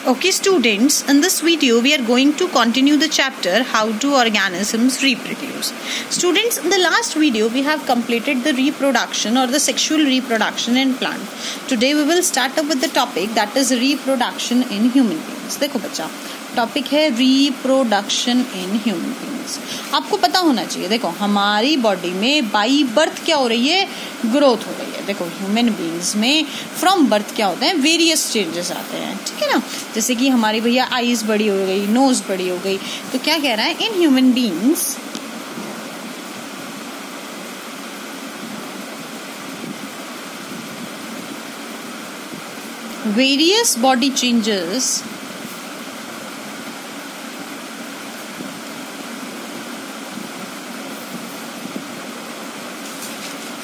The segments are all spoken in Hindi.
Okay students, in this video we are going to continue the chapter how do organisms reproduce. Students, in the last video we have completed the reproduction or the sexual reproduction in plant. Today we will start up with the topic that is reproduction in human beings. देखो बच्चा, टॉपिक है रिप्रोडक्शन इन ह्यूमन बींग्स. आपको पता होना चाहिए, देखो हमारी बॉडी में बाई बर्थ क्या हो रही है, ग्रोथ हो रही है. देखो ह्यूमन बींग्स में फ्रॉम बर्थ क्या होते हैं, वेरियस चेंजेस आते हैं, ठीक है ना. जैसे कि हमारी भैया आईज बड़ी हो गई, नोज बड़ी हो गई, तो क्या कह रहा है, in human beings various body changes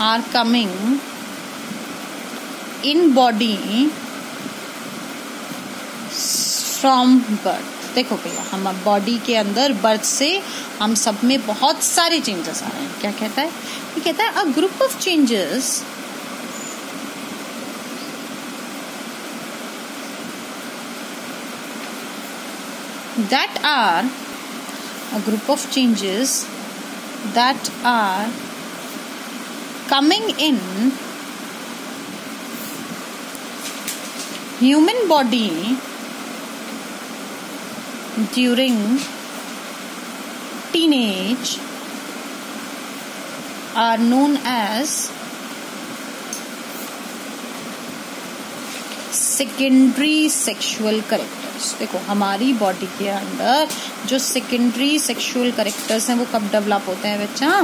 are coming in body from birth. देखो भैया, हम बॉडी के अंदर बर्थ से हम सब में बहुत सारे चेंजेस आ रहे हैं. क्या कहता है, ये कहता है a group of changes that are a group of changes that are coming in human body during teenage are known as secondary sexual characters. देखो हमारी बॉडी के अंदर जो सेकेंडरी सेक्सुअल करेक्टर्स हैं वो कब डेवलप होते हैं बच्चा,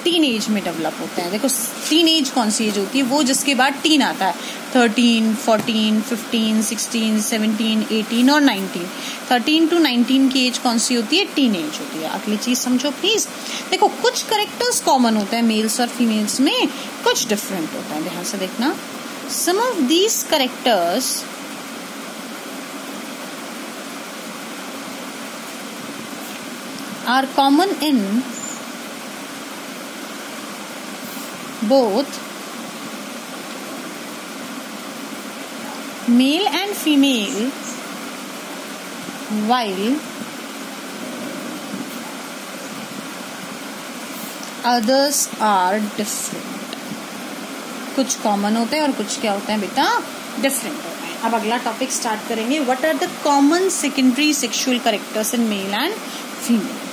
टीन एज में डेवलप होते हैं. देखो टीन एज कौन सी एज होती है, वो जिसके बाद टीन आता है. 13, 14, 15, 16, 17, 18 और 19. 13 to 19 की एज कौन सी होती है, टीन एज होती है. अगली चीज समझो प्लीज. देखो कुछ करेक्टर्स कॉमन होते हैं मेल्स और फीमेल्स में, कुछ डिफरेंट होता है. ध्यान से देखना. Some of these characters are common in both male and female, while others are different. कुछ कॉमन होते हैं और कुछ क्या होते हैं बेटा, डिफरेंट होते हैं. अब अगला टॉपिक स्टार्ट करेंगे. What are the common secondary sexual characters in male and female.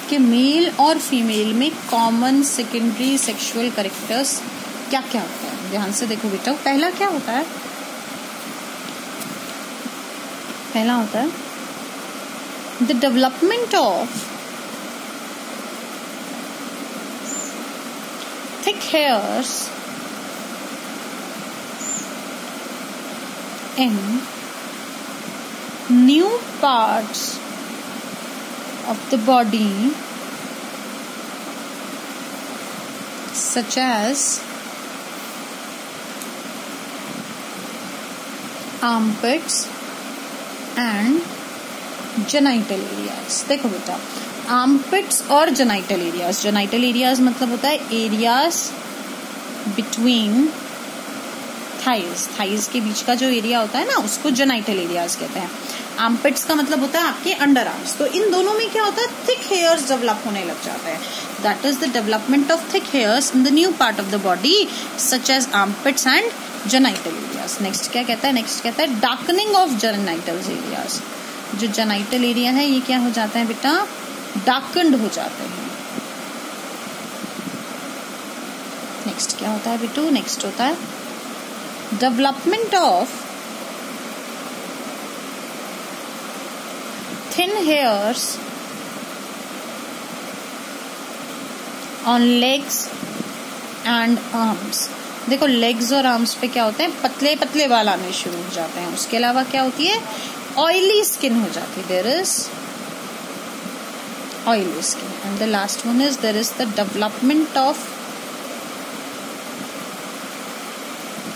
कि मेल और फीमेल में कॉमन सेकेंडरी सेक्सुअल कैरेक्टर्स क्या क्या होता है. ध्यान से देखो बेटा. पहला क्या होता है, पहला होता है the development of thick hairs in new parts of the body such as armpits and genital areas. देखो बेटा, armpits और genital areas. genital areas मतलब होता है areas between thighs. thighs के बीच का जो एरिया होता है ना, उसको genital areas कहते हैं. आर्मपिट्स का मतलब होता है आपके अंडर आर्म्स. तो इन दोनों में क्या होता है, थिक हेयर्स डेवलप होने लग जाते हैं. That is the development of thick hairs in the new part of the body such as armpits and genital areas. Next क्या कहता है, नेक्स्ट कहता है डार्कनिंग ऑफ जेनाइटल एरियाज. जो जेनाइटल एरिया है ये क्या हो जाता है बेटा, डार्कन्ड हो जाते हैं. नेक्स्ट क्या होता है बेटू, नेक्स्ट होता है development of thin hairs on legs and arms. देखो लेग्स और आर्म्स पे क्या होते हैं, पतले पतले बाल आने शुरू हो जाते हैं. उसके अलावा क्या होती है, ऑयली स्किन हो जाती है. There is oily skin. And the last one is there is the development of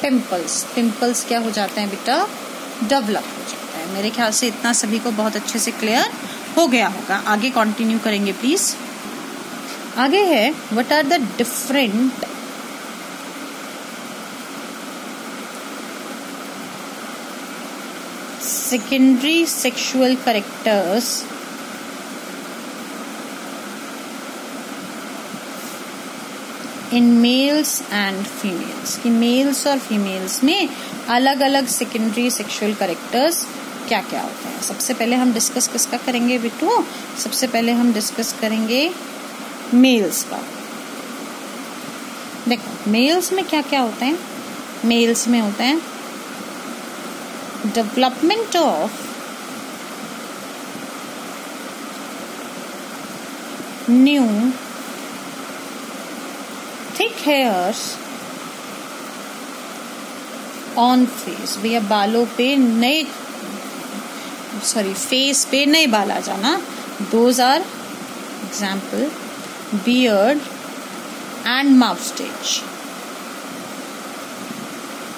pimples, pimples क्या हो जाते हैं बेटा, डेवलप हो जाता है। मेरे ख्याल से इतना सभी को बहुत अच्छे से क्लियर हो गया होगा। आगे कंटिन्यू करेंगे प्लीज। आगे है what are the different secondary sexual characters in males and females, कि मेल्स और फीमेल्स में अलग अलग सेकेंडरी सेक्सुअल कैरेक्टर्स क्या क्या होते हैं। सबसे पहले हम डिस्कस किसका करेंगे बिट्टू, सबसे पहले हम डिस्कस करेंगे मेल्स का। देखो मेल्स में क्या क्या होते हैं, मेल्स में होते हैं development of new thick hairs on face, भैया बालों पे नए, सॉरी फेस पे नए बाल आ जाना। Those are example beard and moustache.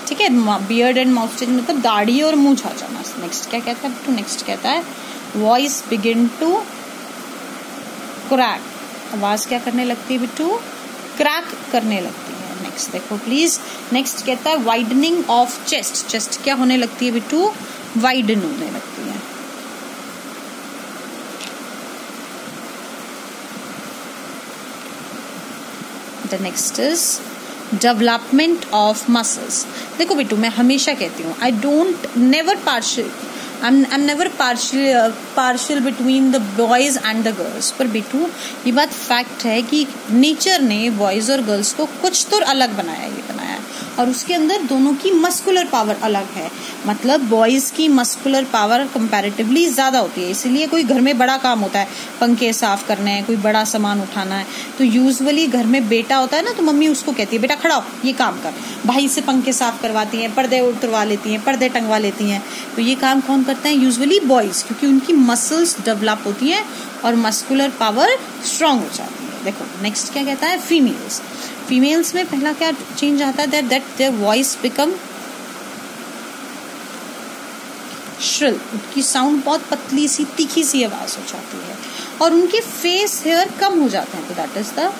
ठीक है, बियर्ड एंड माउस्टेच मतलब दाढ़ी और मूंछ आ जाना। नेक्स्ट क्या कहता है, तो नेक्स्ट कहता है वॉइस बिगिन टू क्रैक, आवाज क्या करने लगती है बिट्टू, क्रैक करने लगती है। नेक्स्ट देखो प्लीज, नेक्स्ट कहता है वाइडनिंग ऑफ चेस्ट, चेस्ट क्या होने लगती है बिट्टू, वाइडन होने लगती है। The next is development of muscles. देखो बिट्टू मैं हमेशा कहती हूँ I don't never partial, I'm never partial between the boys and the girls, पर बेटू ये बात फैक्ट है कि नेचर ने बॉयज और गर्ल्स को कुछ तो अलग बनाया, ये बनाया है, और उसके अंदर दोनों की मस्कुलर पावर अलग है। मतलब बॉयज की मस्कुलर पावर कंपैरेटिवली ज्यादा होती है, इसीलिए कोई घर में बड़ा काम होता है, पंखे साफ करने हैं, कोई बड़ा सामान उठाना है, तो यूजुअली घर में बेटा होता है ना, तो मम्मी उसको कहती है बेटा खड़ा हो ये काम कर, भाई से पंखे साफ करवाती हैं, पर्दे उतरवा लेती हैं, पर्दे टंगवा लेती हैं। तो ये काम कौन करते हैं, यूजुअली बॉयज, क्योंकि उनकी मसल्स डेवलप होती हैं और मस्कुलर पावर स्ट्रांग हो जाती है। देखो नेक्स्ट क्या कहता है, फीमेल्स, फीमेल्स में पहला क्या चेंज आता है, that their voice become shrill, उनकी साउंड बहुत पतली सी तीखी सी आवाज हो जाती है, और उनके फेस हेयर कम हो जाते हैं, तो that is the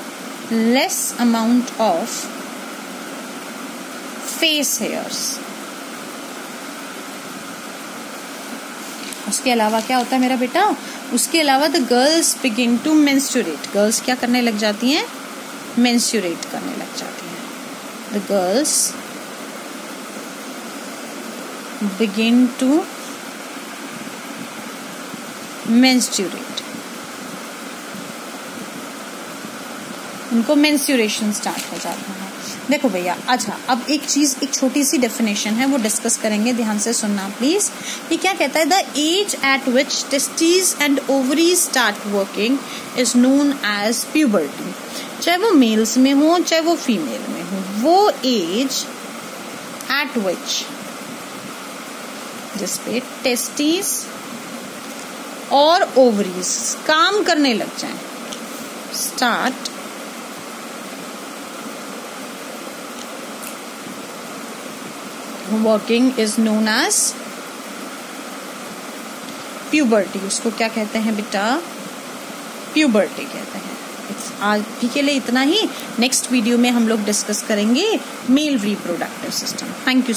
less amount of face hairs. उसके अलावा क्या होता है मेरा बेटा, उसके अलावा the girls begin to menstruate, girls क्या करने लग जाती हैं, मेंस्ट्रुएट करने लग जाती हैं। The girls begin to menstruate, उनको मेंस्ट्रुएशन स्टार्ट हो जाता है। देखो भैया अच्छा, अब एक चीज, एक छोटी सी डेफिनेशन है वो डिस्कस करेंगे, ध्यान से सुनना प्लीज। ये क्या कहता है, the age at which testes and ovaries start working is known as puberty. चाहे वो मेल्स में हो चाहे वो फीमेल में हो, वो एज एट विच जिसपे टेस्टिस और ओवरीज काम करने लग जाएं, start working is known as puberty. उसको क्या कहते हैं बेटा, प्यूबर्टी कहते हैं। आज के लिए इतना ही, नेक्स्ट वीडियो में हम लोग डिस्कस करेंगे male reproductive system. Thank you.